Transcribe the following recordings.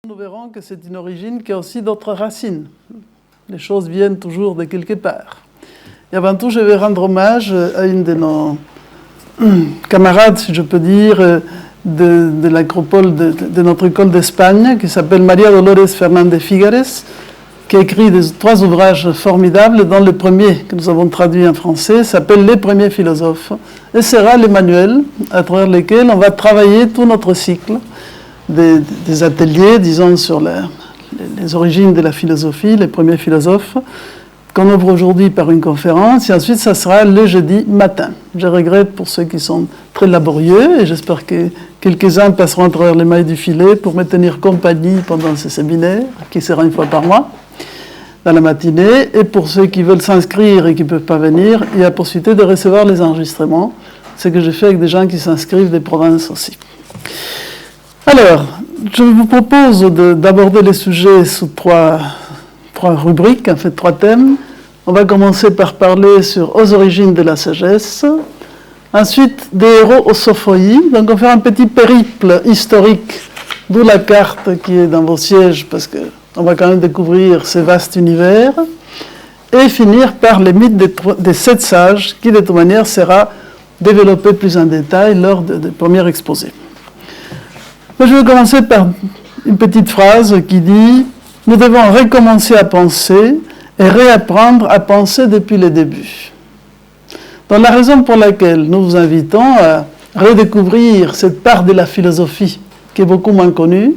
Nous verrons que c'est une origine qui a aussi d'autres racines. Les choses viennent toujours de quelque part. Et avant tout, je vais rendre hommage à une de nos camarades, si je peux dire, de l'acropole de notre école d'Espagne, qui s'appelle María Dolores Fernández Figueres, qui a écrit 3 ouvrages formidables, dont le premier, que nous avons traduit en français, s'appelle « Les premiers philosophes », et sera le manuel à travers lequel on va travailler tout notre cycle des ateliers, disons, sur les origines de la philosophie, les premiers philosophes, qu'on ouvre aujourd'hui par une conférence, et ensuite ça sera le jeudi matin. Je regrette pour ceux qui sont très laborieux, et j'espère que quelques-uns passeront à travers les mailles du filet pour me tenir compagnie pendant ce séminaire, qui sera une fois par mois, dans la matinée. Et pour ceux qui veulent s'inscrire et qui ne peuvent pas venir, il y a la possibilité de recevoir les enregistrements, ce que je fais avec des gens qui s'inscrivent des provinces aussi. Alors, je vous propose d'aborder les sujets sous trois rubriques, en fait 3 thèmes. On va commencer par parler aux origines de la sagesse. Ensuite, des héros aux sophoi. Donc, on va faire un petit périple historique, d'où la carte qui est dans vos sièges, parce qu'on va quand même découvrir ce vaste univers. Et finir par les mythes des 7 sages, qui de toute manière sera développé plus en détail lors du premier exposé. Je vais commencer par une petite phrase qui dit « Nous devons recommencer à penser et réapprendre à penser depuis le début ». Donc la raison pour laquelle nous vous invitons à redécouvrir cette part de la philosophie qui est beaucoup moins connue,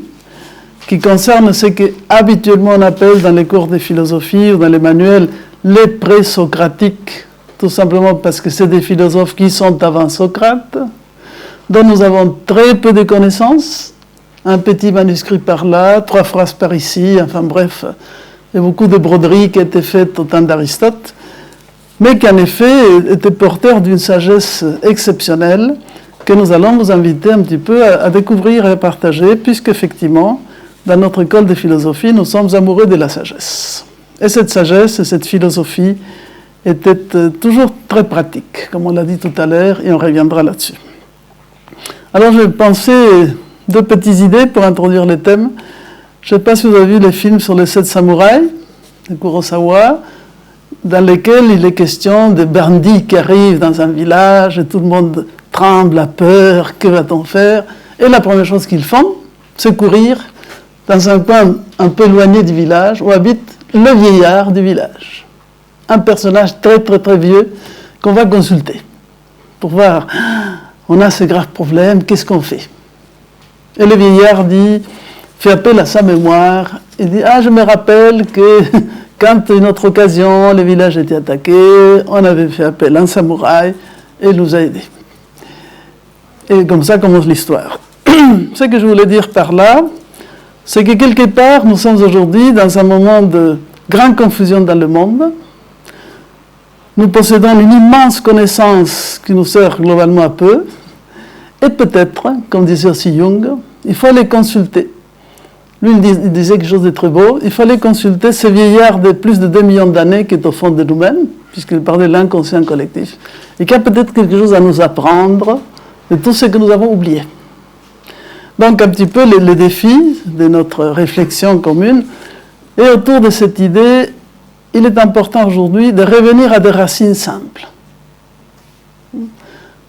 qui concerne ce qu'habituellement on appelle dans les cours de philosophie ou dans les manuels les présocratiques, tout simplement parce que c'est des philosophes qui sont avant Socrate, dont nous avons très peu de connaissances, un petit manuscrit par là, 3 phrases par ici, enfin bref, il y a beaucoup de broderies qui étaient faites au temps d'Aristote, mais qui en effet étaient porteurs d'une sagesse exceptionnelle que nous allons vous inviter un petit peu à découvrir et à partager, puisqu'effectivement, dans notre école de philosophie, nous sommes amoureux de la sagesse. Et cette sagesse et cette philosophie étaient toujours très pratiques, comme on l'a dit tout à l'heure, et on reviendra là-dessus. Alors je vais penser 2 petites idées pour introduire les thèmes. Je ne sais pas si vous avez vu les films sur les 7 samouraïs de Kurosawa, dans lesquels il est question de bandits qui arrivent dans un village et tout le monde tremble, a peur, que va-t-on faire? Et la première chose qu'ils font, c'est courir dans un coin un peu éloigné du village où habite le vieillard du village. Un personnage très très très vieux qu'on va consulter pour voir, on a ce grave problème, qu'est-ce qu'on fait? Et le vieillard dit, fait appel à sa mémoire, il dit, je me rappelle que quand une autre occasion, le village était attaqué, on avait fait appel à un samouraï et il nous a aidés. Et comme ça commence l'histoire. Ce que je voulais dire par là, c'est que quelque part, nous sommes aujourd'hui dans un moment de grande confusion dans le monde. Nous possédons une immense connaissance qui nous sert globalement à peu. Et peut-être, comme disait aussi Jung, il faut aller consulter. Lui, il disait quelque chose de très beau. Il fallait consulter ce vieillard de plus de 2 millions d'années qui est au fond de nous-mêmes, puisqu'il parlait de l'inconscient collectif, et qui a peut-être quelque chose à nous apprendre de tout ce que nous avons oublié. Donc, un petit peu les défis de notre réflexion commune. Et autour de cette idée, il est important aujourd'hui de revenir à des racines simples.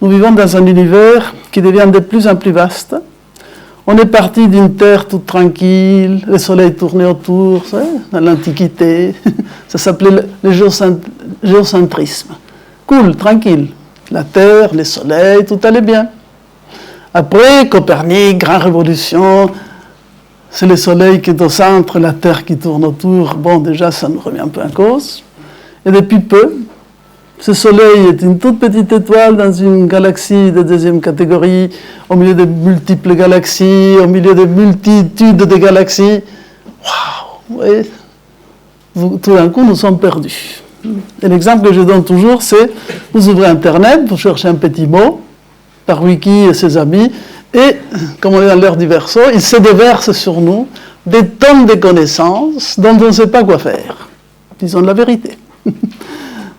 Nous vivons dans un univers qui devient de plus en plus vaste. On est parti d'une terre toute tranquille, le soleil tournait autour, dans l'Antiquité. Ça s'appelait le géocentrisme. Cool, tranquille. La terre, le soleil, tout allait bien. Après, Copernic, grande révolution, c'est le soleil qui est au centre, la terre qui tourne autour. Bon, déjà, ça nous remet un peu en cause. Et depuis peu, ce soleil est une toute petite étoile dans une galaxie de 2e catégorie, au milieu de multiples galaxies, au milieu de multitudes de galaxies. Waouh! Tout d'un coup, nous sommes perdus. Et l'exemple que je donne toujours, c'est, vous ouvrez Internet, vous cherchez un petit mot, par Wiki et ses amis, et, comme on est dans l'ère du verso, il se déverse sur nous des tonnes de connaissances dont on ne sait pas quoi faire. Disons la vérité.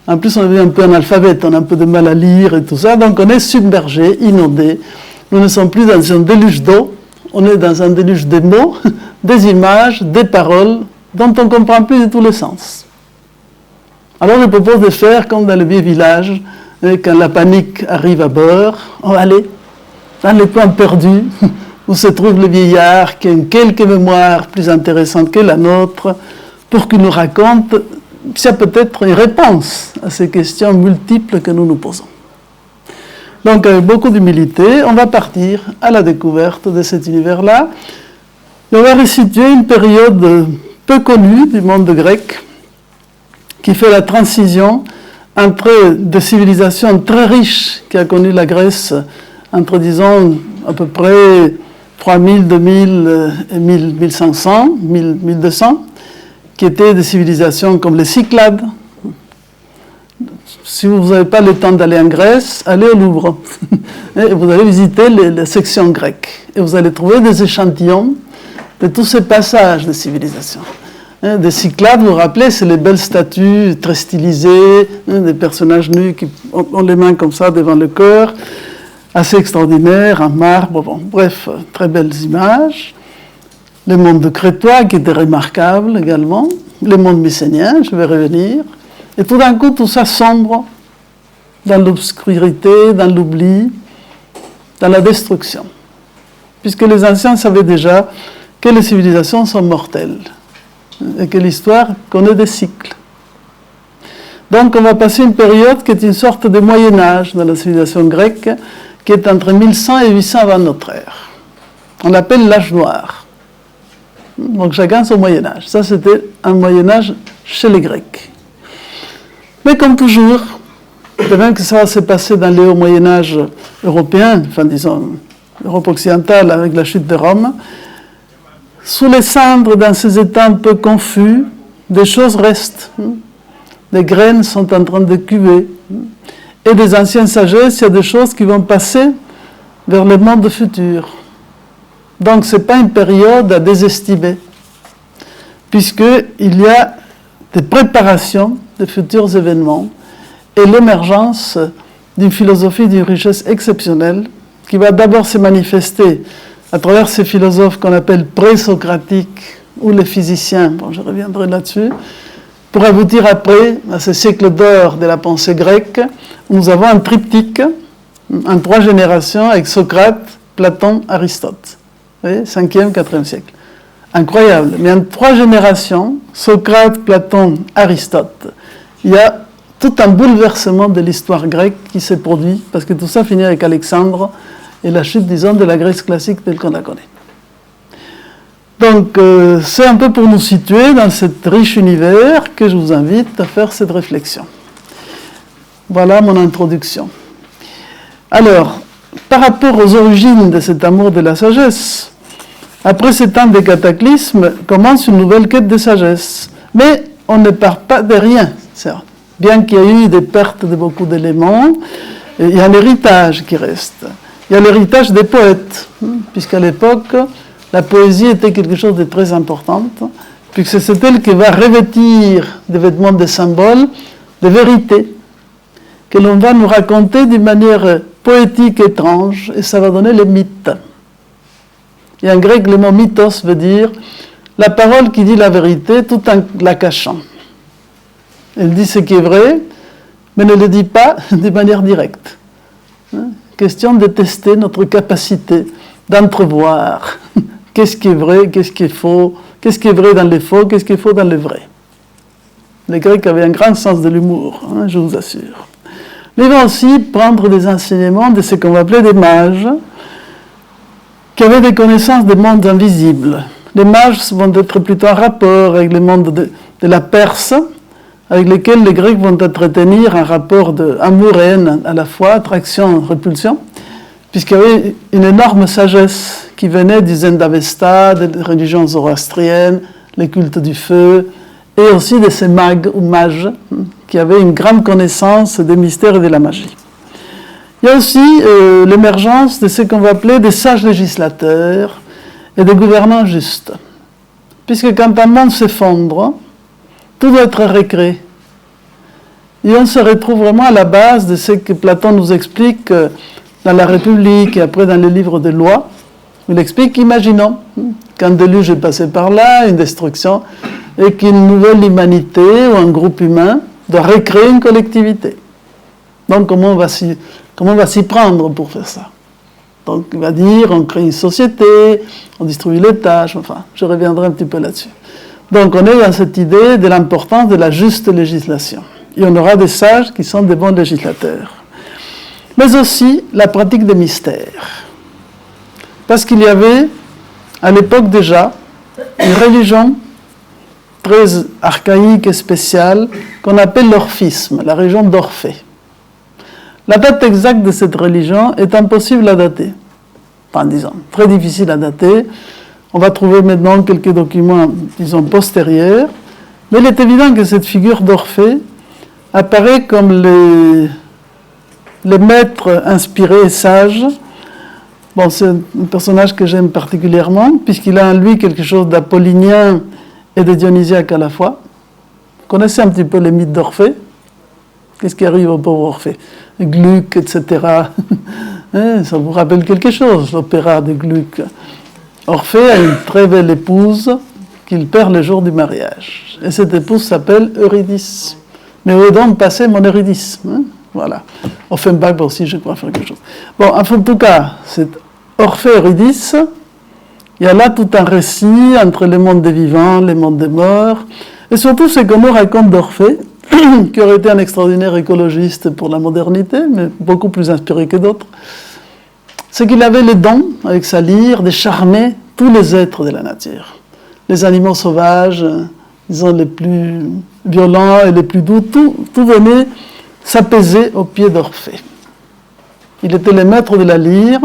En plus, on est un peu analphabète, on a un peu de mal à lire et tout ça, donc on est submergé, inondé. Nous ne sommes plus dans un déluge d'eau, on est dans un déluge de mots, des images, des paroles dont on ne comprend plus de tous les sens. Alors je propose de faire comme dans le vieux village, quand la panique arrive à bord, on va aller dans les coins perdus où se trouve le vieillard qui a quelques mémoires plus intéressantes que la nôtre pour qu'il nous raconte s'il y a peut-être une réponse à ces questions multiples que nous nous posons. Donc avec beaucoup d'humilité, on va partir à la découverte de cet univers-là et on va resituer une période peu connue du monde grec qui fait la transition entre des civilisations très riches qui a connu la Grèce entre, disons, à peu près 3000, 2000 et 1500, 1200, qui étaient des civilisations comme les Cyclades. Si vous n'avez pas le temps d'aller en Grèce, allez au Louvre. Et vous allez visiter les sections grecques. Et vous allez trouver des échantillons de tous ces passages de civilisation. Des Cyclades, vous vous rappelez, c'est les belles statues très stylisées, des personnages nus qui ont les mains comme ça devant le corps, assez extraordinaires, en marbre, bon, bref, très belles images. Le monde crétois qui était remarquable également, le monde mycénien, je vais revenir. Et tout d'un coup, tout ça sombre dans l'obscurité, dans l'oubli, dans la destruction. Puisque les anciens savaient déjà que les civilisations sont mortelles et que l'histoire connaît des cycles. Donc on va passer une période qui est une sorte de Moyen-Âge dans la civilisation grecque, qui est entre 1100 et 800 avant notre ère. On l'appelle l'âge noir. Donc chacun son Moyen-Âge. Ça, c'était un Moyen-Âge chez les Grecs. Mais comme toujours, de même que ça va se passer dans le haut Moyen-Âge européen, enfin disons, Europe occidentale avec la chute de Rome, sous les cendres, dans ces états un peu confus, des choses restent. Les graines sont en train de cuver. Et des anciennes sagesses, il y a des choses qui vont passer vers le monde futur. Donc ce n'est pas une période à désestimer, puisqu'il y a des préparations de futurs événements et l'émergence d'une philosophie d'une richesse exceptionnelle qui va d'abord se manifester à travers ces philosophes qu'on appelle pré-socratiques ou les physiciens, bon, je reviendrai là-dessus, pour aboutir après à ce siècle d'or de la pensée grecque, où nous avons un triptyque en 3 générations avec Socrate, Platon, Aristote. Vous voyez, 5e, 4e siècle. Incroyable. Mais en 3 générations, Socrate, Platon, Aristote, il y a tout un bouleversement de l'histoire grecque qui s'est produit, parce que tout ça finit avec Alexandre et la chute, disons, de la Grèce classique telle qu'on la connaît. Donc, c'est un peu pour nous situer dans cet riche univers que je vous invite à faire cette réflexion. Voilà mon introduction. Alors, par rapport aux origines de cet amour de la sagesse, après ces temps de cataclysme, commence une nouvelle quête de sagesse. Mais on ne part pas de rien, certes. Bien qu'il y ait eu des pertes de beaucoup d'éléments, il y a un héritage qui reste. Il y a l'héritage des poètes, puisqu'à l'époque, la poésie était quelque chose de très important, puisque c'est elle qui va revêtir des vêtements de symboles, de vérités, que l'on va nous raconter d'une manière poétique étrange, et ça va donner les mythes. Et en grec, le mot mythos veut dire la parole qui dit la vérité tout en la cachant. Elle dit ce qui est vrai, mais ne le dit pas de manière directe. Question de tester notre capacité d'entrevoir qu'est-ce qui est vrai, qu'est-ce qui est faux, qu'est-ce qui est vrai dans les faux, qu'est-ce qui est faux dans les vrais. Les Grecs avaient un grand sens de l'humour, je vous assure. Mais ils vont aussi prendre des enseignements de ce qu'on va appeler des mages, qui avaient des connaissances des mondes invisibles. Les mages vont être plutôt en rapport avec les mondes de la Perse, avec lesquels les Grecs vont entretenir un rapport d'amour et haine à la fois, attraction, répulsion, puisqu'il y avait une énorme sagesse qui venait du Zen d'Avesta, des religions zoroastriennes, les cultes du feu, et aussi de ces mags ou mages qui avaient une grande connaissance des mystères et de la magie. Il y a aussi l'émergence de ce qu'on va appeler des sages législateurs et des gouvernants justes. Puisque quand un monde s'effondre, tout doit être récréé. Et on se retrouve vraiment à la base de ce que Platon nous explique dans la République et après dans les livres de loi. Il explique, imaginons qu'un déluge est passé par là, une destruction, et qu'une nouvelle humanité ou un groupe humain doit recréer une collectivité. Donc comment on va s'y prendre pour faire ça? Donc il va dire, on crée une société, on distribue les tâches, enfin, je reviendrai un petit peu là-dessus. Donc on est dans cette idée de l'importance de la juste législation. Et on aura des sages qui sont des bons législateurs. Mais aussi la pratique des mystères. Parce qu'il y avait, à l'époque déjà, une religion très archaïque et spéciale qu'on appelle l'orphisme, la religion d'Orphée. La date exacte de cette religion est impossible à dater. Enfin, disons, très difficile à dater. On va trouver maintenant quelques documents, disons, postérieurs. Mais il est évident que cette figure d'Orphée apparaît comme les maîtres inspirés et sages. Bon, c'est un personnage que j'aime particulièrement, puisqu'il a en lui quelque chose d'apollinien et de dionysiaque à la fois. Vous connaissez un petit peu les mythes d'Orphée? Qu'est-ce qui arrive au pauvre Orphée? Gluck, etc. Ça vous rappelle quelque chose, l'opéra de Gluck. Orphée a une très belle épouse qu'il perd le jour du mariage. Et cette épouse s'appelle Eurydice. Mais où est donc passé mon Eurydice? Voilà. Offenbach aussi, je crois, faire quelque chose. Bon, enfin, en tout cas, c'est Orphée-Eurydice. Il y a là tout un récit entre les mondes des vivants, les mondes des morts. Et surtout, ce qu'on nous raconte d'Orphée, qui aurait été un extraordinaire écologiste pour la modernité, mais beaucoup plus inspiré que d'autres, c'est qu'il avait le don, avec sa lyre, de charmer tous les êtres de la nature. Les animaux sauvages, disons les plus violents et les plus doux, tout venait s'apaiser au pied d'Orphée. Il était le maître de la lyre,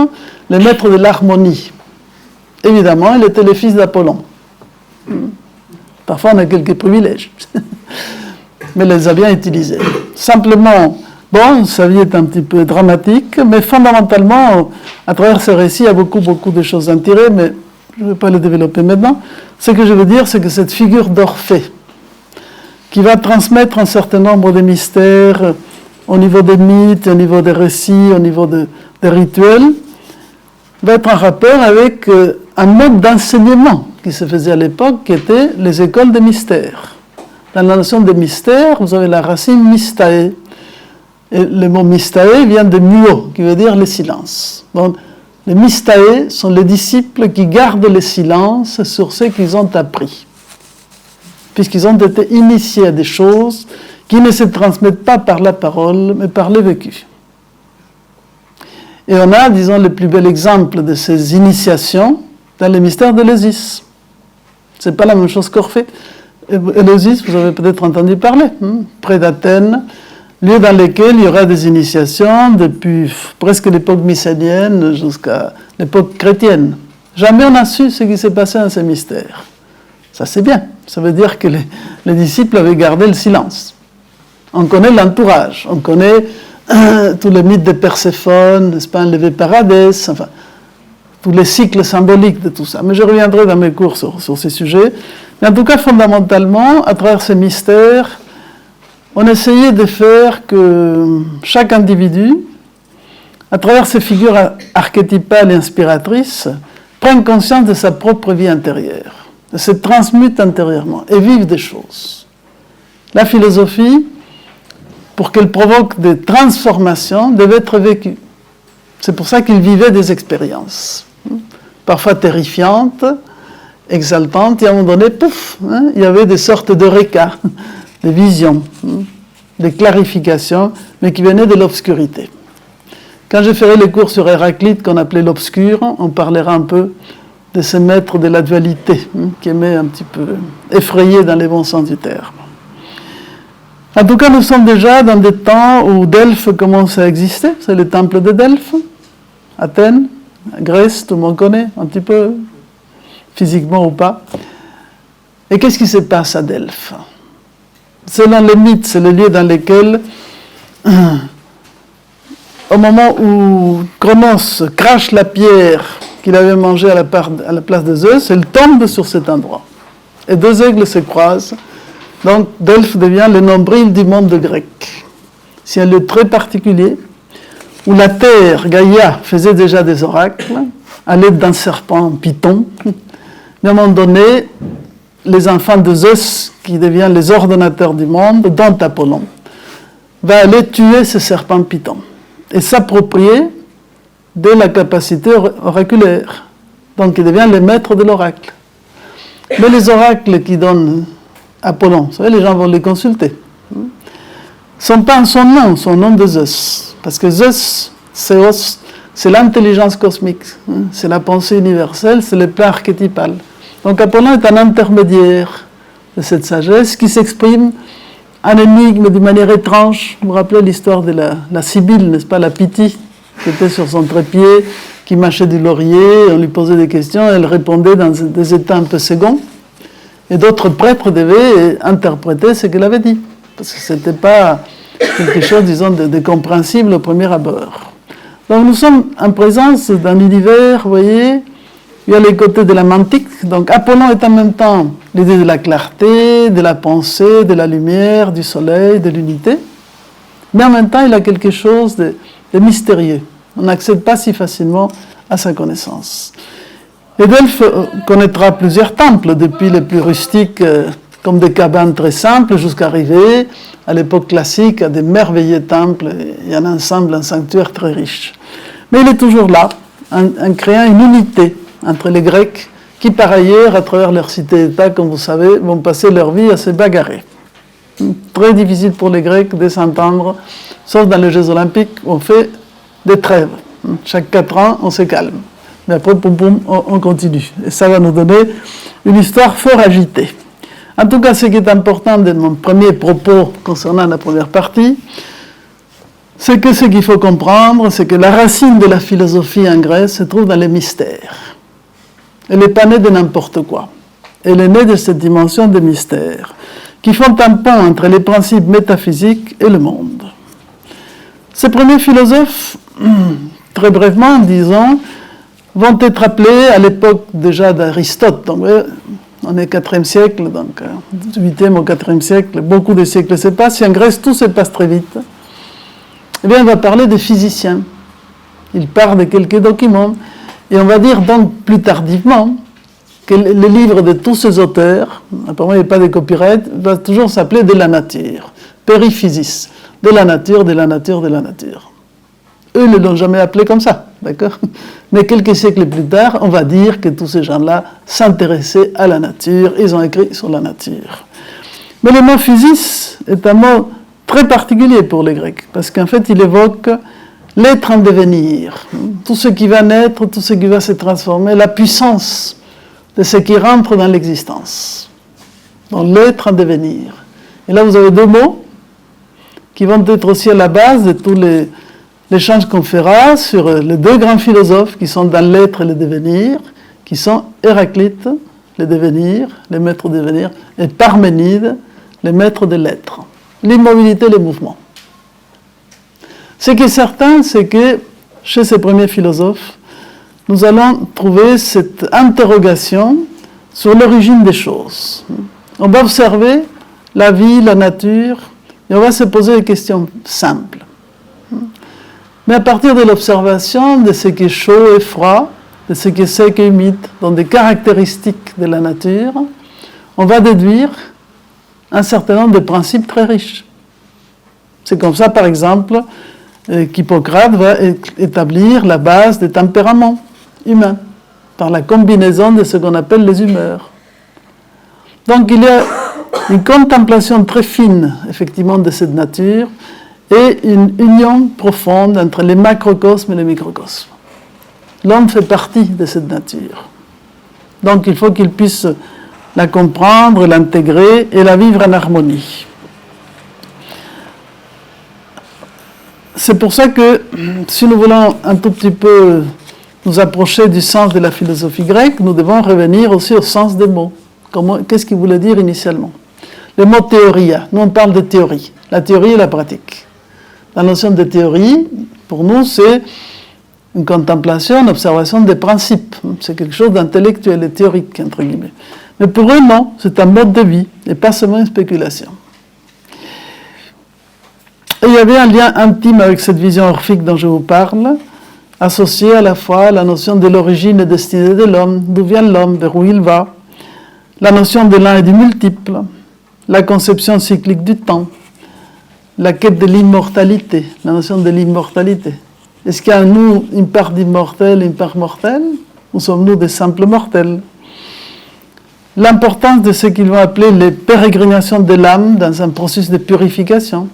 le maître de l'harmonie. Évidemment, il était le fils d'Apollon. Parfois, on a quelques privilèges. Mais les a bien utilisés. Simplement, bon, sa vie est un petit peu dramatique, mais fondamentalement, à travers ce récit, il y a beaucoup de choses à en tirer, mais je ne vais pas le développer maintenant. Ce que je veux dire, c'est que cette figure d'Orphée, qui va transmettre un certain nombre de mystères au niveau des mythes, au niveau des récits, au niveau des rituels, va être en rapport avec un mode d'enseignement qui se faisait à l'époque, qui était les écoles des mystères. Dans la notion de mystère, vous avez la racine mystae. Et le mot mystae vient de muo, qui veut dire le silence. Donc, les mystae sont les disciples qui gardent le silence sur ce qu'ils ont appris, puisqu'ils ont été initiés à des choses qui ne se transmettent pas par la parole, mais par le vécu. Et on a, disons, le plus bel exemple de ces initiations dans les mystères d'Éleusis. Ce n'est pas la même chose qu'Orphée. Éleusis, vous avez peut-être entendu parler, près d'Athènes, lieu dans lequel il y aura des initiations depuis presque l'époque mycénienne jusqu'à l'époque chrétienne. Jamais on n'a su ce qui s'est passé dans ces mystères. Ça c'est bien, ça veut dire que les disciples avaient gardé le silence. On connaît l'entourage, on connaît tous les mythes de Perséphone, n'est-ce pas, enlevé par Hadès, enfin, tous les cycles symboliques de tout ça. Mais je reviendrai dans mes cours sur ces sujets. Mais en tout cas, fondamentalement, à travers ces mystères, on essayait de faire que chaque individu, à travers ces figures archétypales et inspiratrices, prenne conscience de sa propre vie intérieure, se transmute intérieurement et vive des choses. La philosophie, pour qu'elle provoque des transformations, devait être vécue. C'est pour ça qu'il vivait des expériences, parfois terrifiantes, exaltantes, et à un moment donné, pouf, il y avait des sortes d'eureka, des visions, des clarifications, mais qui venaient de l'obscurité. Quand je ferai les cours sur Héraclite, qu'on appelait l'obscur, on parlera un peu de ce maître de la dualité, qui aimait un petit peu effrayer dans les bons sens du terme. En tout cas, nous sommes déjà dans des temps où Delphes commence à exister, c'est le temple de Delphes, Athènes, Grèce, tout le monde connaît, un petit peu, physiquement ou pas. Et qu'est-ce qui se passe à Delphes? Selon les mythes, c'est le lieu dans lequel, au moment où Cronos crache la pierre qu'il avait mangée à la place de Zeus, elle tombe sur cet endroit. Et deux aigles se croisent. Donc Delphes devient le nombril du monde grec. C'est un lieu très particulier où la terre, Gaïa, faisait déjà des oracles à l'aide d'un serpent python Mais à un moment donné, les enfants de Zeus, qui deviennent les ordonnateurs du monde, dont Apollon, va aller tuer ce serpent Python et s'approprier de la capacité oraculaire. Donc il devient le maître de l'oracle. Mais les oracles qui donnent Apollon, vous savez, les gens vont les consulter, ne sont pas en son nom de Zeus. Parce que Zeus, c'est l'intelligence cosmique, c'est la pensée universelle, c'est le plan archétypal. Donc Apollon est un intermédiaire de cette sagesse qui s'exprime en énigme d'une manière étrange. Vous vous rappelez l'histoire de la Sibylle, n'est-ce pas, la Pythie, qui était sur son trépied, qui mâchait du laurier, on lui posait des questions, elle répondait dans des états un peu seconds, et d'autres prêtres devaient interpréter ce qu'elle avait dit, parce que ce n'était pas quelque chose, disons, de compréhensible au premier abord. Donc nous sommes en présence d'un univers, vous voyez, il y a les côtés de la mantique, donc Apollon est en même temps l'idée de la clarté, de la pensée, de la lumière, du soleil, de l'unité, mais en même temps il a quelque chose de mystérieux. On n'accède pas si facilement à sa connaissance. Et Delphes connaîtra plusieurs temples, depuis les plus rustiques, comme des cabanes très simples, jusqu'à arriver à l'époque classique à des merveilleux temples et un ensemble, un sanctuaire très riche. Mais il est toujours là, en créant une unité entre les Grecs, qui par ailleurs, à travers leur cité-État, comme vous savez, vont passer leur vie à se bagarrer. Très difficile pour les Grecs de s'entendre, sauf dans les Jeux Olympiques, où on fait des trêves. Chaque 4 ans, on se calme. Mais après, poum poum, on continue. Et ça va nous donner une histoire fort agitée. En tout cas, ce qui est important de mon premier propos concernant la première partie, c'est que ce qu'il faut comprendre, c'est que la racine de la philosophie en Grèce se trouve dans les mystères. Elle n'est pas née de n'importe quoi. Elle est née de cette dimension de mystère, qui font un pont entre les principes métaphysiques et le monde. Ces premiers philosophes, très brièvement, disons, vont être appelés à l'époque déjà d'Aristote. Donc, on est au IVe siècle, donc 8e au IVe siècle, beaucoup de siècles se passent. Et en Grèce, tout se passe très vite. Eh bien, on va parler des physiciens. Il part de quelques documents. Et on va dire donc plus tardivement que le livre de tous ces auteurs, apparemment il n'y a pas de copyright, va toujours s'appeler de la nature, périphysis, de la nature, de la nature, de la nature. Eux ne l'ont jamais appelé comme ça, d'accord? Mais quelques siècles plus tard, on va dire que tous ces gens-là s'intéressaient à la nature, ils ont écrit sur la nature. Mais le mot physis est un mot très particulier pour les Grecs, parce qu'en fait il évoque l'être en devenir, tout ce qui va naître, tout ce qui va se transformer, la puissance de ce qui rentre dans l'existence. Donc l'être en devenir. Et là vous avez deux mots qui vont être aussi à la base de tous les échanges qu'on fera sur les deux grands philosophes qui sont dans l'être et le devenir, qui sont Héraclite, le devenir, les maîtres du devenir, et Parménide, les maîtres de l'être. L'immobilité, le mouvement. Ce qui est certain, c'est que chez ces premiers philosophes, nous allons trouver cette interrogation sur l'origine des choses. On va observer la vie, la nature, et on va se poser des questions simples. Mais à partir de l'observation de ce qui est chaud et froid, de ce qui est sec et humide, dans des caractéristiques de la nature, on va déduire un certain nombre de principes très riches. C'est comme ça, par exemple, qu'Hippocrate va établir la base des tempéraments humains, par la combinaison de ce qu'on appelle les humeurs. Donc il y a une contemplation très fine, effectivement, de cette nature, et une union profonde entre les macrocosmes et les microcosmes. L'homme fait partie de cette nature. Donc il faut qu'il puisse la comprendre, l'intégrer et la vivre en harmonie. C'est pour ça que, si nous voulons un tout petit peu nous approcher du sens de la philosophie grecque, nous devons revenir aussi au sens des mots. Qu'est-ce qu'il voulait dire initialement? Le mot théoria, nous on parle de théorie, la théorie et la pratique. La notion de théorie, pour nous, c'est une contemplation, une observation des principes. C'est quelque chose d'intellectuel et théorique, entre guillemets. Mais pour eux, non, c'est un mode de vie, et pas seulement une spéculation. Et il y avait un lien intime avec cette vision orphique dont je vous parle, associé à la fois la notion de l'origine et destinée de l'homme, d'où vient l'homme, vers où il va, la notion de l'un et du multiple, la conception cyclique du temps, la quête de l'immortalité, la notion de l'immortalité. Est-ce qu'il y a en nous une part d'immortel, une part mortelle, ou sommes-nous des simples mortels? L'importance de ce qu'ils vont appeler les pérégrinations de l'âme dans un processus de purification.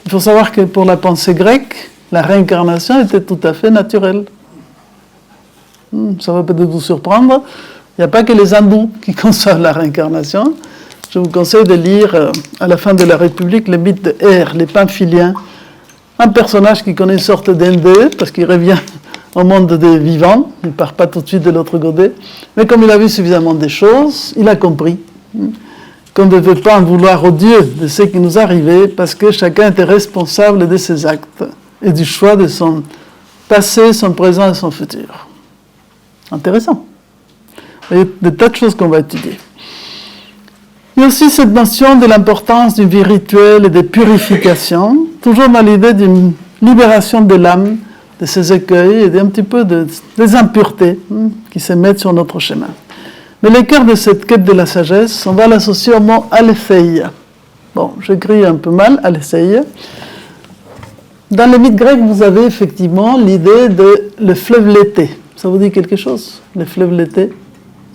Il faut savoir que pour la pensée grecque, la réincarnation était tout à fait naturelle. Ça va peut-être vous surprendre. Il n'y a pas que les hindous qui conçoivent la réincarnation. Je vous conseille de lire à la fin de la République le mythe de Er, les Pamphiliens. Un personnage qui connaît une sorte d'endeux, parce qu'il revient au monde des vivants, il ne part pas tout de suite de l'autre côté. Mais comme il a vu suffisamment de choses, il a compris qu'on ne devait pas en vouloir au Dieu de ce qui nous arrivait, parce que chacun était responsable de ses actes et du choix de son passé, son présent et son futur. Intéressant. Il y a des tas de choses qu'on va étudier. Il y a aussi cette notion de l'importance d'une vie rituelle et de purification, toujours dans l'idée d'une libération de l'âme, de ses écueils et d'un petit peu des impuretés qui se mettent sur notre chemin. Mais le cœur de cette quête de la sagesse, on va l'associer au mot aletheia. Bon, j'écris un peu mal, aletheia. Dans le mythe grec, vous avez effectivement l'idée de le fleuve Léthé. Ça vous dit quelque chose, le fleuve Léthé?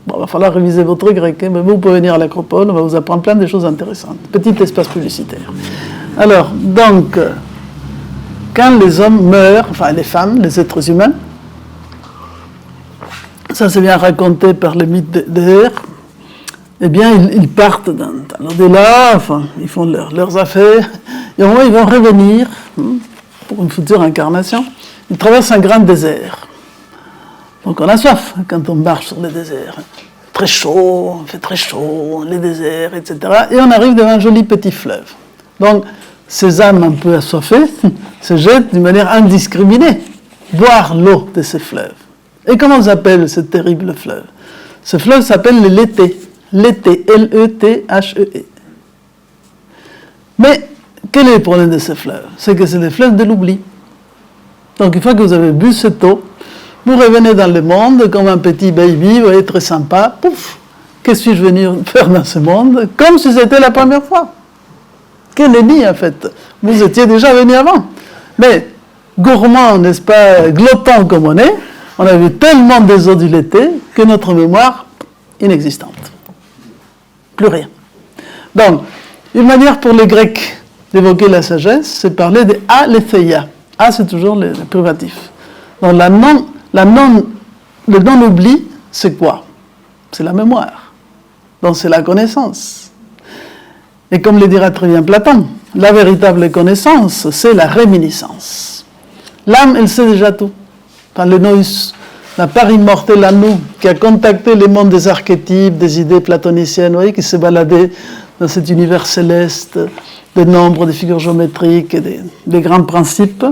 Bon, il va falloir réviser votre grec, mais vous pouvez venir à l'Acropole, on va vous apprendre plein de choses intéressantes. Petit espace publicitaire. Alors, donc, quand les hommes meurent, enfin les femmes, les êtres humains, ça c'est bien raconté par le mythe d'Her, eh bien ils partent dans l'au-delà, enfin ils font leurs affaires, et au moment ils vont revenir pour une future incarnation, ils traversent un grand désert. Donc on a soif quand on marche sur le désert. Très chaud, il fait très chaud, les déserts, etc. Et on arrive devant un joli petit fleuve. Donc ces âmes un peu assoiffées se jettent d'une manière indiscriminée boire l'eau de ce fleuve. Et comment on s'appelle ce terrible fleuve? Ce fleuve s'appelle le Léthé. Léthé, L-E-T-H-E-E. Mais quel est le problème de ce fleuve? C'est que c'est le fleuve de l'oubli. Donc une fois que vous avez bu cette eau, vous revenez dans le monde comme un petit baby, vous voyez, très sympa. Pouf! Qu'est-ce que suis-je venu faire dans ce monde? Comme si c'était la première fois. Quel ennemi, en fait. Vous étiez déjà venu avant. Mais, gourmand, n'est-ce pas, glottant comme on est, on a vu tellement des eaux du Léthé que notre mémoire, inexistante. Plus rien. Donc, une manière pour les Grecs d'évoquer la sagesse, c'est parler de aletheia. A, c'est toujours le privatif. Donc, le non-oubli, c'est quoi? C'est la mémoire. Donc, c'est la connaissance. Et comme le dira très bien Platon, la véritable connaissance, c'est la réminiscence. L'âme, elle sait déjà tout. Enfin, le nous, la part immortelle à nous, qui a contacté les mondes des archétypes, des idées platoniciennes, vous voyez, qui se baladait dans cet univers céleste, des nombres, des figures géométriques, et des grands principes,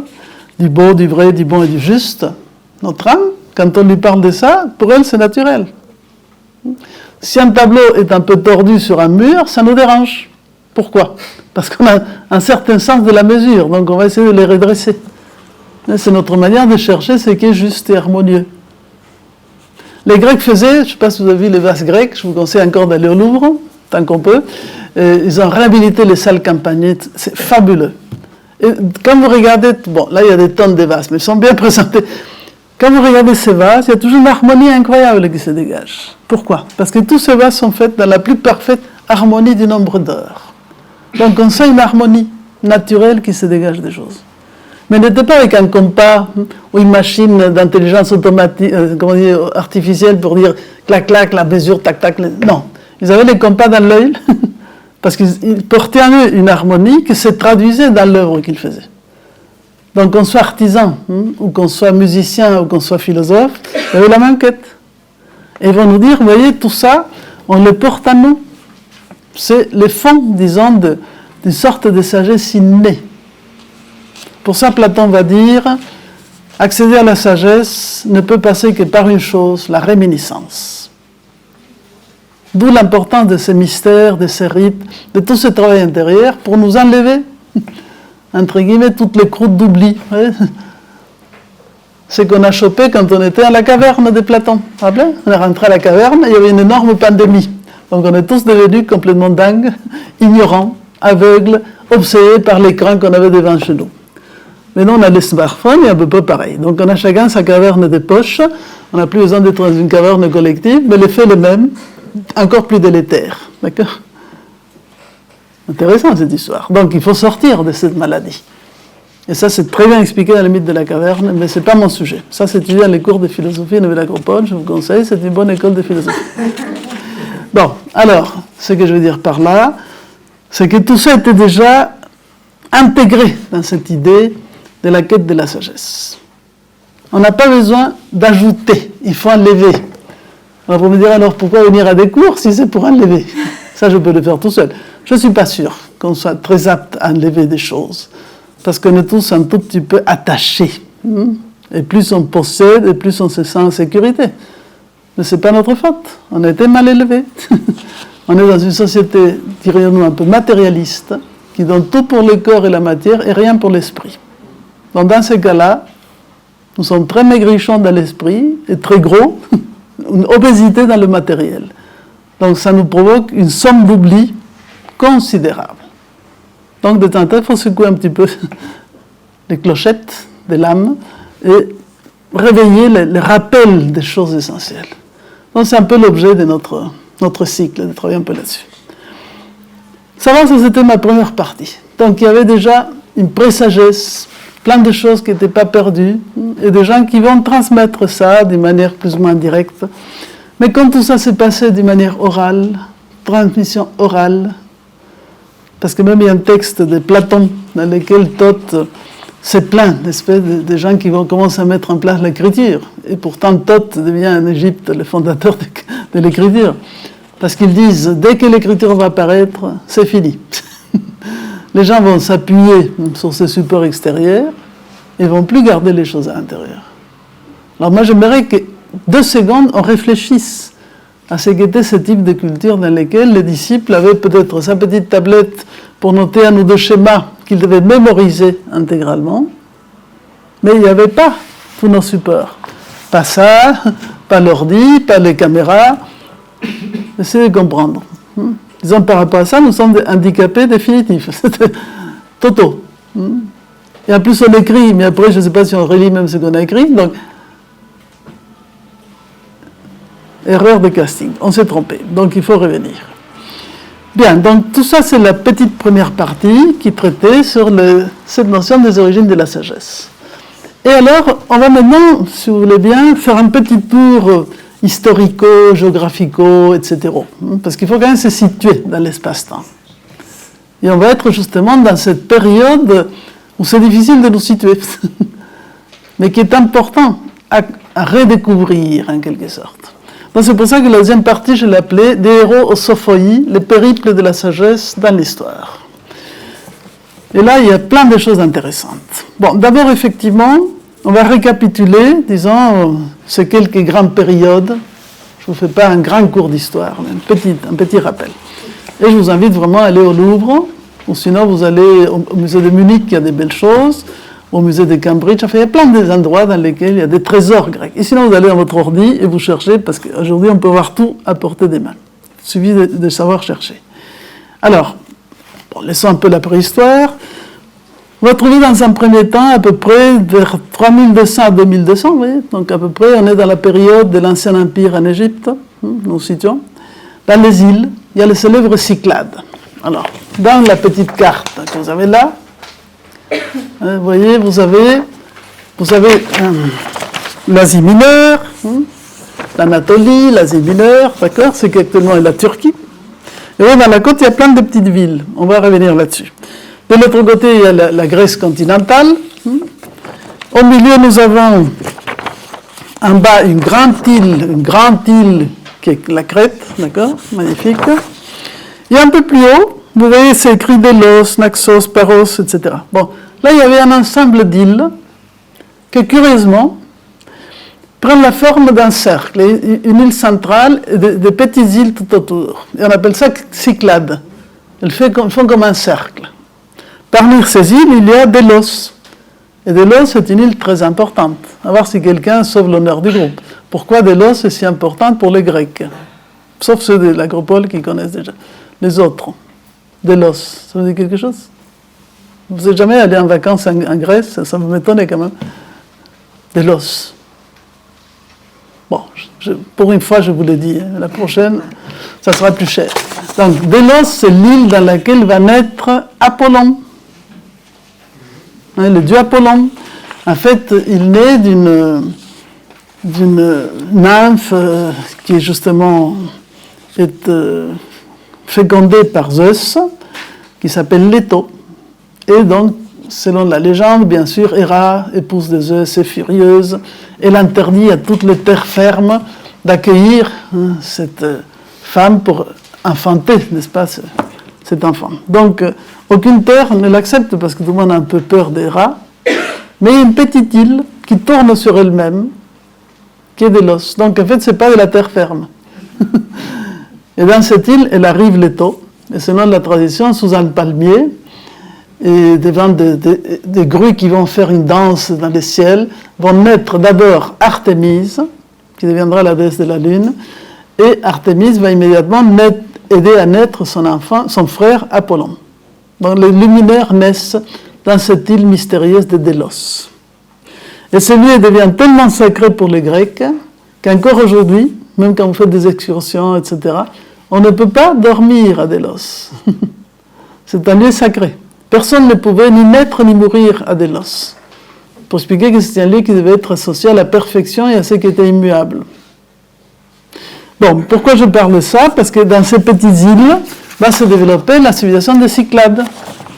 du beau, du vrai, du bon et du juste. Notre âme, quand on lui parle de ça, pour elle, c'est naturel. Si un tableau est un peu tordu sur un mur, ça nous dérange. Pourquoi? Parce qu'on a un certain sens de la mesure, donc on va essayer de les redresser. C'est notre manière de chercher ce qui est juste et harmonieux. Les Grecs faisaient, je ne sais pas si vous avez vu les vases grecs, je vous conseille encore d'aller au Louvre, tant qu'on peut. Ils ont réhabilité les salles campagnes, c'est fabuleux. Et quand vous regardez, bon, là il y a des tonnes de vases, mais ils sont bien présentés. Quand vous regardez ces vases, il y a toujours une harmonie incroyable qui se dégage. Pourquoi? Parce que tous ces vases sont faits dans la plus parfaite harmonie du nombre d'heures. Donc on sent une harmonie naturelle qui se dégage des choses. Mais n'était pas avec un compas ou une machine d'intelligence automatique, artificielle pour dire clac clac, la mesure, tac tac. Non, ils avaient les compas dans l'œil parce qu'ils portaient en eux une harmonie qui se traduisait dans l'œuvre qu'ils faisaient. Donc qu'on soit artisan, ou qu'on soit musicien, ou qu'on soit philosophe, ils avaient la même quête. Et ils vont nous dire, vous voyez, tout ça, on le porte en nous. C'est les fonds, disons, d'une sorte de sagesse innée. Pour ça, Platon va dire, accéder à la sagesse ne peut passer que par une chose, la réminiscence. D'où l'importance de ces mystères, de ces rites, de tout ce travail intérieur pour nous enlever, entre guillemets, toutes les croûtes d'oubli. ce qu'on a chopé quand on était à la caverne de Platon. Vous vous rappelez? On est rentré à la caverne et il y avait une énorme pandémie. Donc on est tous devenus complètement dingues, ignorants, aveugles, obsédés par l'écran qu'on avait devant chez nous. Maintenant, on a les smartphones et à peu près pareil. Donc on a chacun sa caverne de poche. On n'a plus besoin d'être dans une caverne collective, mais l'effet est le même, encore plus délétère. D'accord? Intéressant cette histoire. Donc il faut sortir de cette maladie. Et ça, c'est très bien expliqué dans le mythe de la caverne, mais ce n'est pas mon sujet. Ça, c'est étudié dans les cours de philosophie à Nouvelle Acropole, je vous conseille, c'est une bonne école de philosophie. Bon, alors, ce que je veux dire par là, c'est que tout ça était déjà intégré dans cette idée de la quête de la sagesse. On n'a pas besoin d'ajouter, il faut enlever. Alors vous me direz alors pourquoi venir à des cours si c'est pour enlever? Ça, je peux le faire tout seul. Je ne suis pas sûr qu'on soit très apte à enlever des choses. Parce qu'on est tous un tout petit peu attachés. Et plus on possède, et plus on se sent en sécurité. Mais ce n'est pas notre faute. On a été mal élevés. On est dans une société, dirions-nous, un peu matérialiste, qui donne tout pour le corps et la matière et rien pour l'esprit. Donc dans ces cas-là, nous sommes très maigrichons dans l'esprit et très gros, une obésité dans le matériel. Donc ça nous provoque une somme d'oubli considérable. Donc de temps en temps, il faut secouer un petit peu les clochettes de l'âme et réveiller les rappels des choses essentielles. Donc c'est un peu l'objet de notre cycle, de travailler un peu là-dessus. Savoir, ça c'était ma première partie. Donc il y avait déjà une présagesse, plein de choses qui n'étaient pas perdues, et des gens qui vont transmettre ça d'une manière plus ou moins directe. Mais quand tout ça s'est passé d'une manière orale, transmission orale, parce que même il y a un texte de Platon dans lequel Thoth se plaint, n'est-ce pas, des gens qui vont commencer à mettre en place l'écriture. Et pourtant Thoth devient en Égypte le fondateur de l'écriture. Parce qu'ils disent, dès que l'écriture va apparaître, c'est fini. Les gens vont s'appuyer sur ces supports extérieurs et ne vont plus garder les choses à l'intérieur. Alors moi j'aimerais que 2 secondes on réfléchisse à ce qu'était ce type de culture dans lequel les disciples avaient peut-être sa petite tablette pour noter un ou deux schémas qu'ils devaient mémoriser intégralement, mais il n'y avait pas tous nos supports. Pas ça, pas l'ordi, pas les caméras. Essayez de comprendre. Disons, par rapport à ça, nous sommes des handicapés définitifs. C'était toto. Et en plus, on écrit, mais après, je ne sais pas si on relit même ce qu'on a écrit. Donc, erreur de casting. On s'est trompé. Donc, il faut revenir. Bien, donc tout ça, c'est la petite première partie qui traitait sur cette notion des origines de la sagesse. Et alors, on va maintenant, si vous voulez bien, faire un petit tour historico, géographico, etc. Parce qu'il faut quand même se situer dans l'espace-temps. Et on va être justement dans cette période où c'est difficile de nous situer, mais qui est important à redécouvrir en quelque sorte. Donc c'est pour ça que la deuxième partie, je l'appelais « Des héros au Sophoi, les périples de la sagesse dans l'histoire ». Et là, il y a plein de choses intéressantes. Bon, d'abord, effectivement, on va récapituler, disons, ces quelques grandes périodes. Je ne vous fais pas un grand cours d'histoire, mais un petit rappel. Et je vous invite vraiment à aller au Louvre, ou sinon vous allez au musée de Munich, qui a des belles choses, au musée de Cambridge. Enfin, il y a plein d'endroits dans lesquels il y a des trésors grecs. Et sinon, vous allez dans votre ordi et vous cherchez, parce qu'aujourd'hui, on peut voir tout à portée des mains. Il suffit de savoir chercher. Alors, bon, laissons un peu la préhistoire. On va trouver dans un premier temps à peu près vers 3200 à 2200, vous voyez. Donc à peu près, on est dans la période de l'Ancien Empire en Égypte, nous situons. Dans les îles, il y a le célèbre Cyclade. Alors, dans la petite carte que vous avez là, vous voyez, vous avez l'Asie mineure, l'Anatolie, l'Asie mineure, d'accord, c'est qu'actuellement est la Turquie. Et dans la côte, il y a plein de petites villes. On va revenir là-dessus. De l'autre côté, il y a la Grèce continentale. Au milieu, nous avons en bas une grande île qui est la Crète, d'accord, magnifique. Et un peu plus haut, vous voyez, c'est écrit Délos, Naxos, Paros, etc. Bon, là, il y avait un ensemble d'îles qui, curieusement, prennent la forme d'un cercle, une île centrale et des petites îles tout autour. Et on appelle ça Cyclade. Elles font comme un cercle. Parmi ces îles, il y a Délos, Et Delos est une île très importante. À voir si quelqu'un sauve l'honneur du groupe. Pourquoi Delos est si importante pour les Grecs? Sauf ceux de l'Acropole qui connaissent déjà. Les autres. Delos, ça vous dit quelque chose? Vous n'êtes jamais allé en vacances en Grèce? Ça me m'étonnait quand même. Delos. Bon, pour une fois, je vous l'ai dit. La prochaine, ça sera plus cher. Donc, Delos, c'est l'île dans laquelle va naître Apollon. Le dieu Apollon. En fait, il naît d'une nymphe qui est justement fécondée par Zeus, qui s'appelle Leto. Et donc, selon la légende, bien sûr, Héra, épouse de Zeus, est furieuse. Elle interdit à toutes les terres fermes d'accueillir cette femme pour enfanter, n'est-ce pas, cet enfant. Donc, aucune terre ne l'accepte parce que tout le monde a un peu peur des rats. Mais il y a une petite île qui tourne sur elle-même, qui est Delos. Donc, en fait, ce n'est pas de la terre ferme. Et dans cette île, elle arrive Leto, et selon la tradition, sous un palmier, et devant des grues qui vont faire une danse dans le ciel, vont naître d'abord Artémise, qui deviendra la déesse de la lune, et Artémise va immédiatement aider à naître son enfant, son frère Apollon. Donc les luminaires naissent dans cette île mystérieuse de Delos. Et ce lieu devient tellement sacré pour les Grecs qu'encore aujourd'hui, même quand vous faites des excursions, etc., on ne peut pas dormir à Delos. C'est un lieu sacré. Personne ne pouvait ni naître ni mourir à Delos. Pour expliquer que c'est un lieu qui devait être associé à la perfection et à ce qui était immuable. Bon, pourquoi je parle de ça? Parce que dans ces petites îles va se développer la civilisation des Cyclades,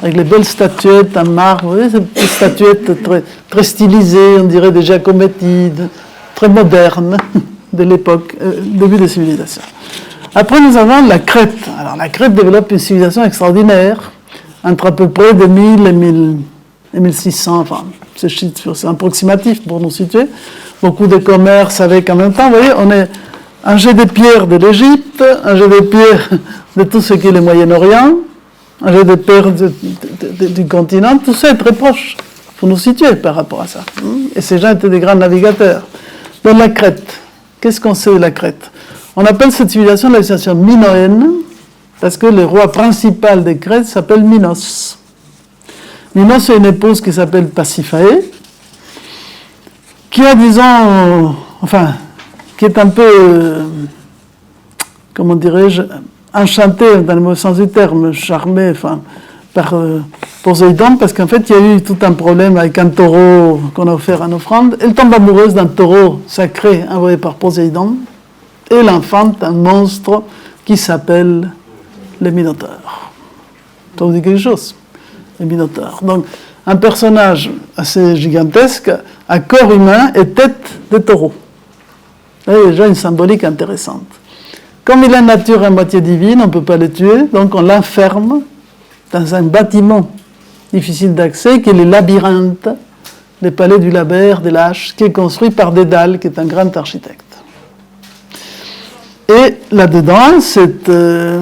avec les belles statuettes en marbre, vous voyez, ces petites statuettes très, très stylisées, on dirait des Giacometti, très modernes de l'époque, début des civilisations. Après, nous avons la Crète. Alors, la Crète développe une civilisation extraordinaire, entre à peu près de 1000 et 1600, enfin, c'est approximatif pour nous situer. Beaucoup de commerce avec en même temps, vous voyez, on est un jet de pierre de l'Égypte, un jet de pierre de tout ce qui est le Moyen-Orient, un jet de pierre du continent, tout ça est très proche. Il faut nous situer par rapport à ça. Et ces gens étaient des grands navigateurs. Dans la Crète, qu'est-ce qu'on sait de la Crète? On appelle cette civilisation la civilisation minoenne, parce que le roi principal des Crètes s'appelle Minos. Minos a une épouse qui s'appelle Pasiphae, qui a, disons, qui est un peu, comment dirais-je, enchantée, dans le mauvais sens du terme, charmée, par Poséidon, parce qu'en fait, il y a eu tout un problème avec un taureau qu'on a offert en offrande. Elle tombe amoureuse d'un taureau sacré envoyé par Poséidon, et elle enfante un monstre qui s'appelle le Minotaure. Ça vous dit quelque chose? Le Minotaure. Donc, un personnage assez gigantesque, à corps humain et tête de taureau. Il y a déjà une symbolique intéressante. Comme il a une nature à moitié divine, on ne peut pas le tuer, donc on l'enferme dans un bâtiment difficile d'accès qui est le labyrinthe, le palais du Labère de Lâche, qui est construit par Dédale, qui est un grand architecte. Et là-dedans, ce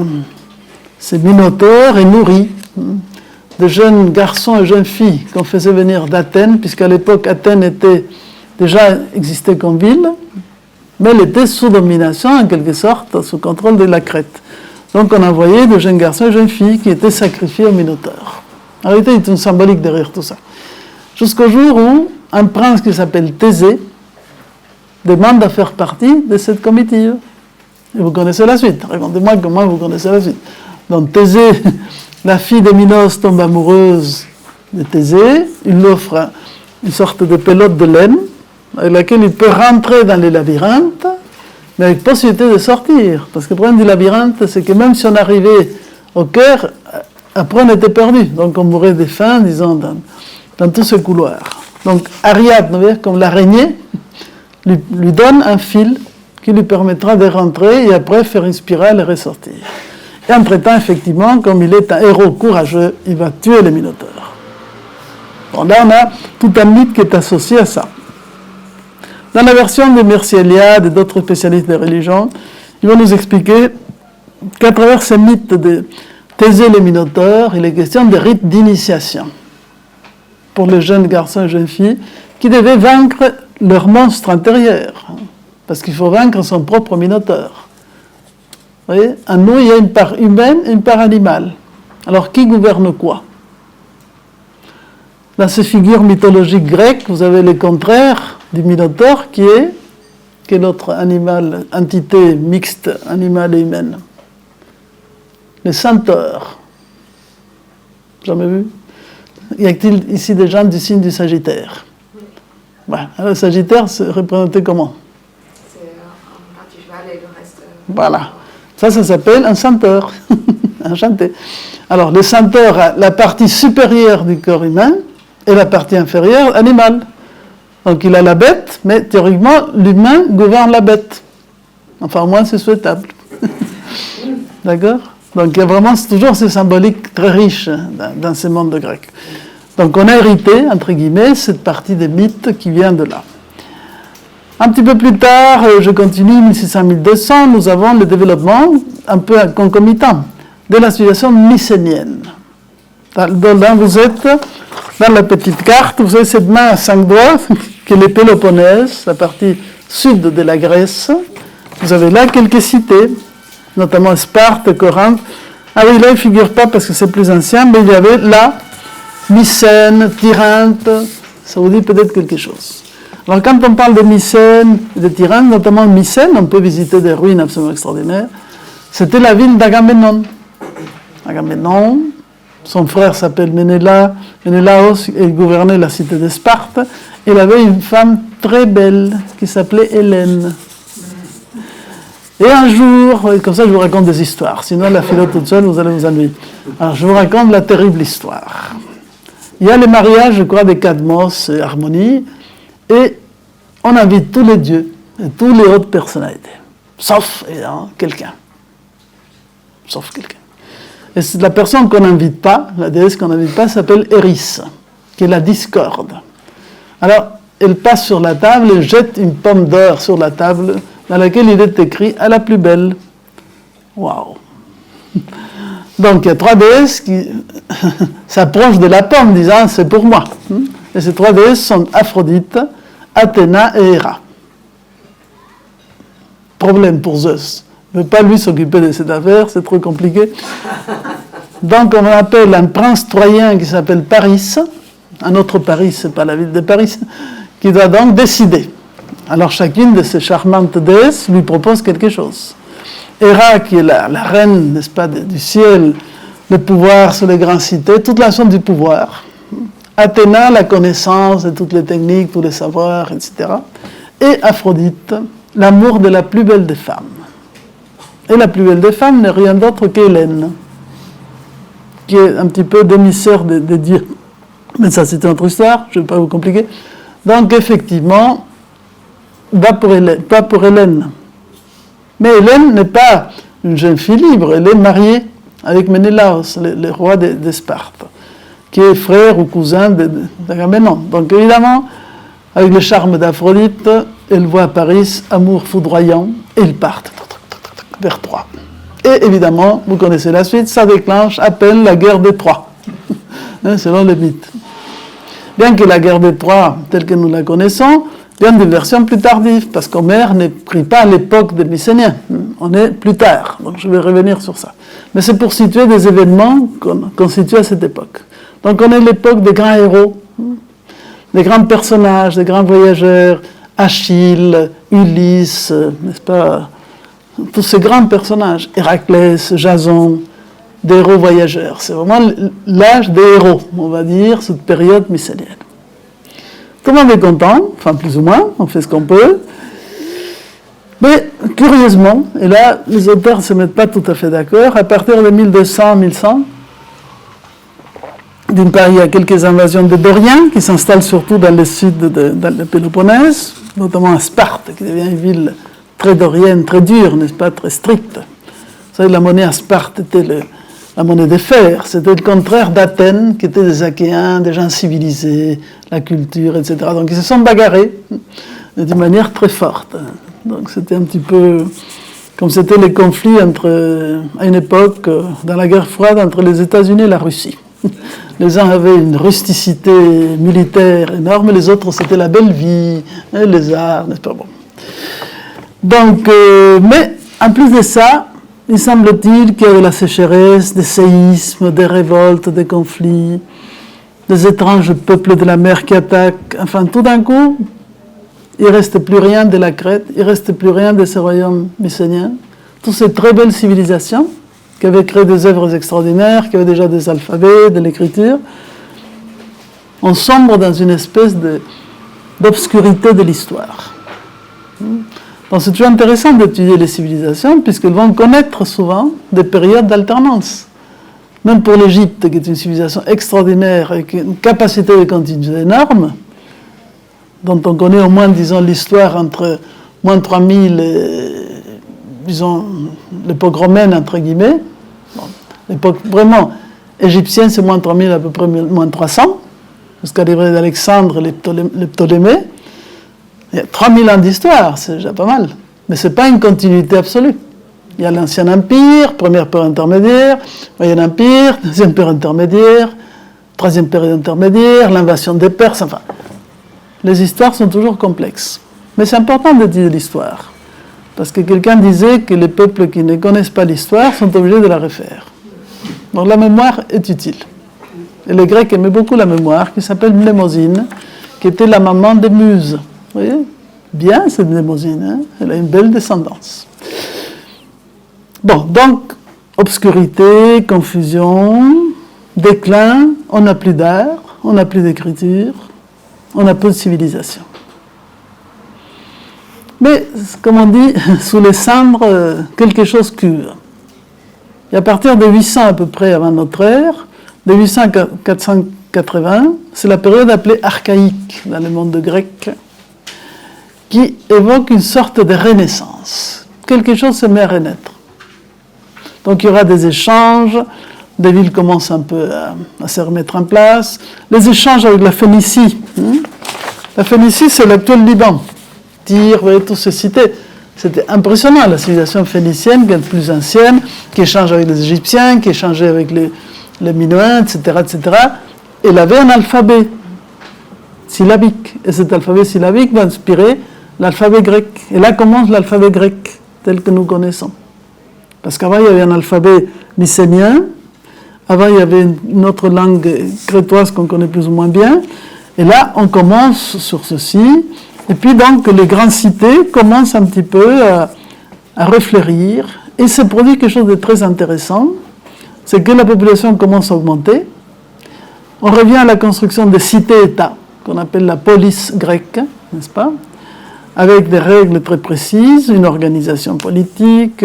Minotaure est nourri de jeunes garçons et jeunes filles qu'on faisait venir d'Athènes, puisqu'à l'époque, Athènes existait comme ville, mais elle était sous domination, en quelque sorte, sous contrôle de la Crète. Donc on envoyait de jeunes garçons et jeunes filles qui étaient sacrifiés au Minotaure. En réalité, il y a une symbolique derrière tout ça. Jusqu'au jour où un prince qui s'appelle Thésée demande à faire partie de cette comitive. Et vous connaissez la suite. Répondez-moi comment vous connaissez la suite. Donc Thésée, la fille de Minos, tombe amoureuse de Thésée. Il lui offre une sorte de pelote de laine avec laquelle il peut rentrer dans les labyrinthes, mais avec possibilité de sortir. Parce que le problème du labyrinthe, c'est que même si on arrivait au cœur, après on était perdu. Donc on mourrait de faim, disons, dans tous ces couloirs. Donc Ariadne, comme l'araignée, lui donne un fil qui lui permettra de rentrer et après faire une spirale et ressortir. Et entre-temps, effectivement, comme il est un héros courageux, il va tuer les Minotaures. Bon, là, on a tout un mythe qui est associé à ça. Dans la version de Mircea Eliade et d'autres spécialistes de religion, ils vont nous expliquer qu'à travers ces mythes de Thésée et les Minotaures, il est question des rites d'initiation. pour les jeunes garçons et jeunes filles qui devaient vaincre leur monstre intérieur. Parce qu'il faut vaincre son propre minotaure. Vous voyez, en nous, il y a une part humaine et une part animale. Alors, qui gouverne quoi? Dans ces figures mythologiques grecques, vous avez le contraire du minotaure qui est notre animal, entité mixte, animale et humaine. Les centaures. Jamais vu? Y a-t-il ici des gens du signe du Sagittaire? Voilà. Alors, le Sagittaire, c'est représenté comment? C'est un parti cheval et le reste... Voilà. Ça s'appelle un centaure. Enchanté. Alors, le centaure a la partie supérieure du corps humain et la partie inférieure animale. Donc, il a la bête, mais théoriquement, l'humain gouverne la bête. Enfin, au moins, c'est souhaitable. D'accord? Donc, il y a vraiment toujours ces symboliques très riches dans ces mondes grecs. Donc, on a hérité, entre guillemets, cette partie des mythes qui vient de là. Un petit peu plus tard, je continue, 1600-1200, nous avons le développement un peu concomitant de la civilisation mycénienne. Là, vous êtes dans la petite carte, vous avez cette main à 5 doigts, qui est le Péloponnèse, la partie sud de la Grèce. Vous avez là quelques cités, notamment Sparte, Corinthe. Ah oui, là, il ne figure pas parce que c'est plus ancien, mais il y avait là, Mycène, Tyrinthe, ça vous dit peut-être quelque chose. Alors, quand on parle de Mycène, de Tyrinthe, notamment Mycène, on peut visiter des ruines absolument extraordinaires. C'était la ville d'Agamemnon. Agamemnon, son frère s'appelle Ménélaos, et il gouvernait la cité de Sparte. Il avait une femme très belle qui s'appelait Hélène. Et un jour, comme ça je vous raconte des histoires, sinon la philo toute seule, vous allez vous ennuyer. Alors je vous raconte la terrible histoire. Il y a le mariage, je crois, de Cadmos et Harmonie, et on invite tous les dieux et toutes les hautes personnalités, sauf quelqu'un. Sauf quelqu'un. Et la personne qu'on n'invite pas, la déesse qu'on n'invite pas, s'appelle Eris, qui est la discorde. Alors, elle passe sur la table et jette une pomme d'or sur la table, dans laquelle il est écrit « à la plus belle ». Waouh! Donc, il y a 3 déesses qui s'approchent de la pomme, disant « c'est pour moi ». Et ces 3 déesses sont Aphrodite, Athéna et Héra. Problème pour Zeus. Il ne veut pas lui s'occuper de cette affaire, c'est trop compliqué. Donc, on appelle un prince troyen qui s'appelle Paris, un autre Paris, ce n'est pas la ville de Paris, qui doit donc décider. Alors chacune de ces charmantes déesses lui propose quelque chose. Héra, qui est la reine, n'est-ce pas, du ciel, le pouvoir sur les grandes cités, toute la zone du pouvoir. Athéna, la connaissance de toutes les techniques, tous les savoirs, etc. Et Aphrodite, l'amour de la plus belle des femmes. Et la plus belle des femmes n'est rien d'autre qu'Hélène, qui est un petit peu demi-sœur des dieux. Mais ça, c'est une autre histoire, je ne vais pas vous compliquer. Donc, effectivement, pas pour Hélène. Mais Hélène n'est pas une jeune fille libre, elle est mariée avec Ménélaos, le roi de Sparte, qui est frère ou cousin d'Agamemnon. Donc, évidemment, avec le charme d'Aphrodite, elle voit à Paris amour foudroyant, et ils partent vers Troie. Et évidemment, vous connaissez la suite, ça déclenche à peine la guerre de Troie, selon les mythes. Bien que la guerre de Troie, telle que nous la connaissons, vient d'une version plus tardive, parce qu'Homère n'écrit pas à l'époque des Mycéniens, on est plus tard, donc je vais revenir sur ça. Mais c'est pour situer des événements qu'on situe à cette époque. Donc on est l'époque des grands héros, des grands personnages, des grands voyageurs, Achille, Ulysse, n'est-ce pas, tous ces grands personnages, Héraclès, Jason, des héros voyageurs. C'est vraiment l'âge des héros, on va dire, cette période mycénienne. Tout le monde est content, enfin plus ou moins, on fait ce qu'on peut. Mais curieusement, et là les auteurs ne se mettent pas tout à fait d'accord, à partir de 1200-1100, d'une part il y a quelques invasions de Doriens qui s'installent surtout dans le sud de la Péloponnèse, notamment à Sparte, qui devient une ville très dorienne, très dure, n'est-ce pas, très stricte. Vous savez, la monnaie à Sparte était la monnaie de fer, c'était le contraire d'Athènes, qui était des Achéens, des gens civilisés, la culture, etc. Donc ils se sont bagarrés d'une manière très forte. Donc c'était un petit peu comme c'était les conflits à une époque, dans la guerre froide, entre les États-Unis et la Russie. Les uns avaient une rusticité militaire énorme, les autres c'était la belle vie, hein, les arts, n'est-ce pas bon. Donc, mais en plus de ça, il semble-t-il qu'il y avait la sécheresse, des séismes, des révoltes, des conflits, des étranges peuples de la mer qui attaquent. Enfin, tout d'un coup, il ne reste plus rien de la Crète, il ne reste plus rien de ces royaumes mycéniens. Toutes ces très belles civilisations qui avaient créé des œuvres extraordinaires, qui avaient déjà des alphabets, de l'écriture, on sombre dans une espèce d'obscurité de l'histoire. Donc c'est toujours intéressant d'étudier les civilisations, puisqu'elles vont connaître souvent des périodes d'alternance. Même pour l'Égypte, qui est une civilisation extraordinaire et qui a une capacité de continuité énorme, dont on connaît au moins, disons, l'histoire entre moins 3000 et, disons, l'époque romaine, entre guillemets. Bon, l'époque vraiment égyptienne, c'est moins 3000, à peu près moins 300, jusqu'à l'arrivée d'Alexandre, les Ptolémées. Il y a 3000 ans d'histoire, c'est déjà pas mal. Mais ce n'est pas une continuité absolue. Il y a l'Ancien Empire, première période intermédiaire, Moyen Empire, deuxième période intermédiaire, troisième période intermédiaire, l'invasion des Perses, enfin. Les histoires sont toujours complexes. Mais c'est important d'étudier l'histoire. Parce que quelqu'un disait que les peuples qui ne connaissent pas l'histoire sont obligés de la refaire. Donc la mémoire est utile. Et les Grecs aimaient beaucoup la mémoire, qui s'appelle Mnémosyne, qui était la maman des Muses. Vous voyez ? Bien cette Mnémosyne, hein ? Elle a une belle descendance. Bon, donc, obscurité, confusion, déclin, on n'a plus d'art, on n'a plus d'écriture, on a peu de civilisation. Mais, comme on dit, sous les cendres, quelque chose cure. Et à partir de 800 à peu près avant notre ère, de 800 à 480, c'est la période appelée archaïque dans le monde grec, qui évoque une sorte de renaissance. Quelque chose se met à renaître. Donc il y aura des échanges, des villes commencent un peu à se remettre en place. Les échanges avec la Phénicie. La Phénicie, c'est l'actuel Liban. Tyr, vous voyez, toutes ces cités. C'était impressionnant, la civilisation phénicienne, qui est la plus ancienne, qui échange avec les Égyptiens, qui échangeait avec les Minoens, etc., etc. Elle avait un alphabet syllabique. Et cet alphabet syllabique va inspirer l'alphabet grec. Et là commence l'alphabet grec, tel que nous connaissons. Parce qu'avant, il y avait un alphabet mycénien. Avant, il y avait une autre langue crétoise qu'on connaît plus ou moins bien. Et là, on commence sur ceci. Et puis, donc, les grandes cités commencent un petit peu à refleurir. Et se produit quelque chose de très intéressant. C'est que la population commence à augmenter. On revient à la construction des cités-États, qu'on appelle la police grecque, n'est-ce pas ? Avec des règles très précises, une organisation politique.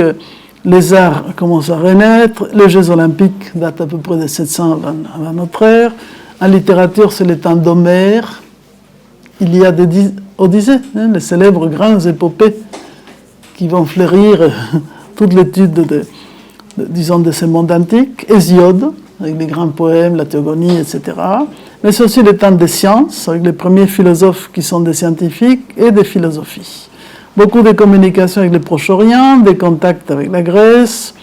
Les arts commencent à renaître, les Jeux olympiques datent à peu près de 700 avant notre ère. En littérature, c'est le temps d'Homère. Il y a des Odyssées, les célèbres grandes épopées qui vont fleurir toute l'étude de ces mondes antiques. Hésiode, avec les grands poèmes, la théogonie, etc. Mais c'est aussi le temps des sciences, avec les premiers philosophes qui sont des scientifiques et des philosophies. Beaucoup de communications avec le Proche-Orient, des contacts avec la Grèce,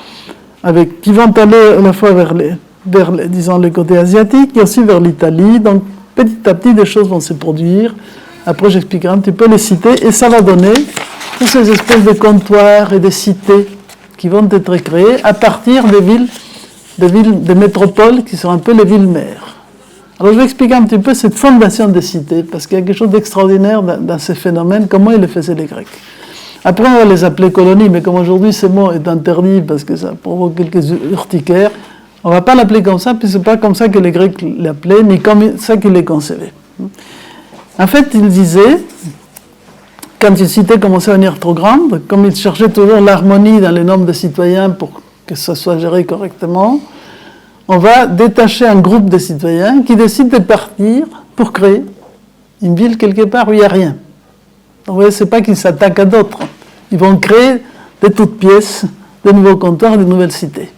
qui vont aller à la fois vers les côtés asiatiques et aussi vers l'Italie. Donc, petit à petit, des choses vont se produire. Après, j'expliquerai un petit peu les cités, et ça va donner toutes ces espèces de comptoirs et de cités qui vont être créées à partir des métropoles qui sont un peu les villes-mères. Alors, je vais expliquer un petit peu cette fondation des cités, parce qu'il y a quelque chose d'extraordinaire dans ces phénomènes, comment ils les faisaient les Grecs. Après, on va les appeler colonies, mais comme aujourd'hui ce mot est interdit parce que ça provoque quelques urticaires, on ne va pas l'appeler comme ça, puis ce n'est pas comme ça que les Grecs l'appelaient, ni comme ça qu'ils les concevaient. En fait, ils disaient, quand une cité commençait à devenir trop grande, comme ils cherchaient toujours l'harmonie dans les nombres de citoyens pour que ça soit géré correctement, on va détacher un groupe de citoyens qui décident de partir pour créer une ville quelque part où il n'y a rien. Donc, vous voyez, ce n'est pas qu'ils s'attaquent à d'autres. Ils vont créer de toutes pièces de nouveaux comptoirs, de nouvelles cités.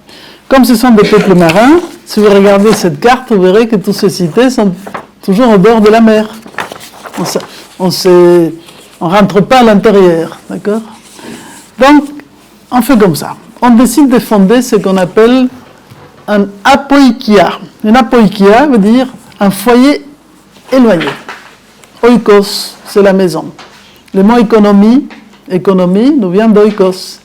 Comme ce sont des peuples marins, si vous regardez cette carte, vous verrez que toutes ces cités sont toujours au bord de la mer. On ne rentre pas à l'intérieur, d'accord ? Donc, on fait comme ça. On décide de fonder ce qu'on appelle un apoikia. Un apoikia veut dire un foyer éloigné. Oikos, c'est la maison. Le mot économie nous vient d'oikos.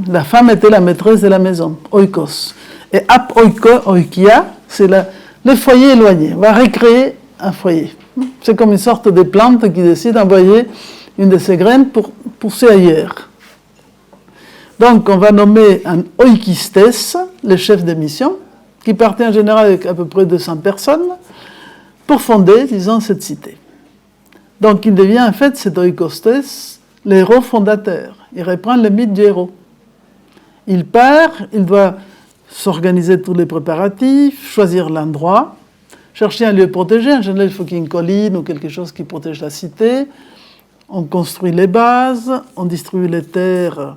La femme était la maîtresse de la maison, oikos. Et apoikia, c'est le foyer éloigné. On va recréer un foyer. C'est comme une sorte de plante qui décide d'envoyer une de ses graines pour pousser ailleurs. Donc, on va nommer un oikistes, le chef de mission, qui partait en général avec à peu près 200 personnes, pour fonder, disons, cette cité. Donc, il devient en fait, cet oikostes, le héros fondateur. Il reprend le mythe du héros. Il part, il doit s'organiser tous les préparatifs, choisir l'endroit, chercher un lieu protégé. En général, il faut qu'il y ait une colline ou quelque chose qui protège la cité. On construit les bases, on distribue les terres,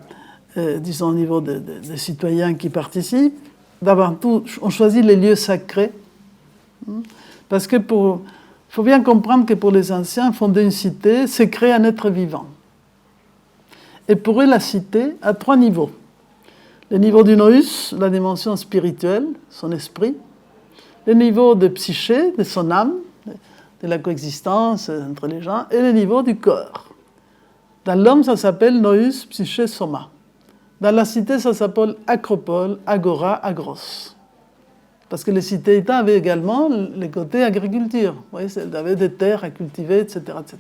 disons, au niveau des citoyens qui participent. D'avant tout, on choisit les lieux sacrés. Parce que il faut bien comprendre que pour les anciens, fonder une cité, c'est créer un être vivant. Et pour eux, la cité a 3 niveaux. Le niveau du nous, la dimension spirituelle, son esprit. Le niveau de psyché, de son âme, de la coexistence entre les gens. Et le niveau du corps. Dans l'homme, ça s'appelle nous, psyché, soma. Dans la cité, ça s'appelle acropole, agora, agros. Parce que les cités-États avaient également les côtés agriculture. Vous voyez, elles avaient des terres à cultiver, etc., etc.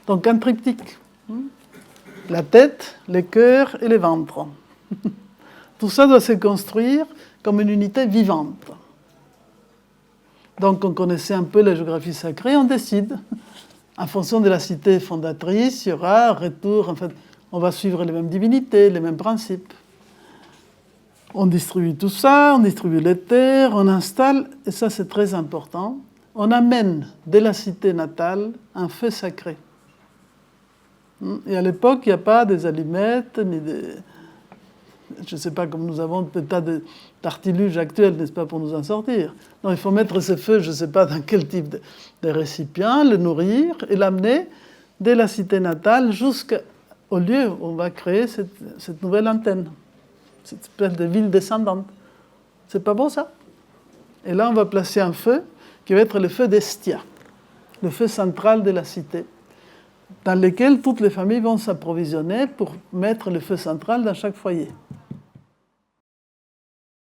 Donc un triptyque. La tête, le cœur et le ventre. Tout ça doit se construire comme une unité vivante. Donc on connaissait un peu la géographie sacrée, on décide. En fonction de la cité fondatrice, il y aura un retour. En fait, on va suivre les mêmes divinités, les mêmes principes. On distribue tout ça, on distribue les terres, on installe, et ça c'est très important, on amène de la cité natale un feu sacré. Et à l'époque, il n'y a pas des allumettes, ni des... Je ne sais pas, comme nous avons des tas d'artiluges actuels, n'est-ce pas, pour nous en sortir. Non, il faut mettre ce feu, je ne sais pas dans quel type de récipient, le nourrir et l'amener de la cité natale jusqu'au lieu où on va créer cette nouvelle antenne, cette espèce de ville descendante. C'est pas beau, ça? Et là, on va placer un feu qui va être le feu d'Estia, le feu central de la cité, dans lequel toutes les familles vont s'approvisionner pour mettre le feu central dans chaque foyer.